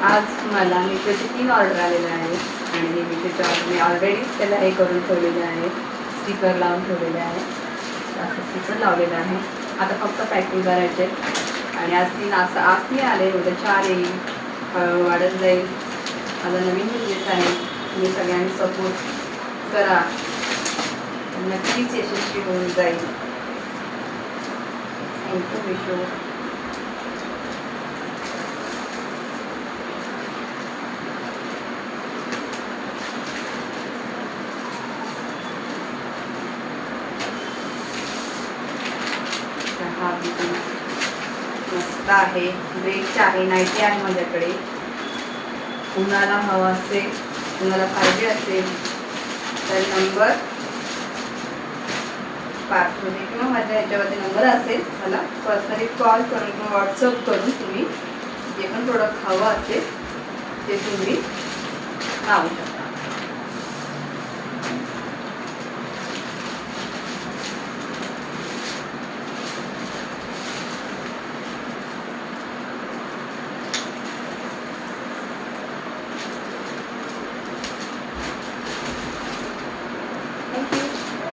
आज मला मिशोचे 3 ऑर्डर आलेले आहेत आणि मिशोचे ऑर्डर मी ऑलरेडीच त्याला हे करून ठेवलेले आहे, स्टिकर लावून ठेवलेले आहे. असं स्टिकर लावलेलं आहे. आता फक्त पॅकिंग करायचे आणि आज 3 आले, उद्या 4 येईल, हळूहळू वाढत जाईल. माझा नवीन बिझनेस आहे. तुम्ही सगळ्यांनी सपोर्ट करा, नक्कीच यशस्वी होऊन जाईल. थँक्यू मिशो. हा मस्त आहे, ब्रेकचे आहे, नाईटी आहे माझ्याकडे. कुणाला हवा असेल, कुणाला पाहिजे असेल तर नंबर पाठवते किंवा माझ्या ह्याच्यावरती नंबर असेल, मला पर्सनली कॉल करून किंवा व्हॉट्सअप करून तुम्ही जे पण प्रोडक्ट हवं असेल ते तुम्ही मागू शकता.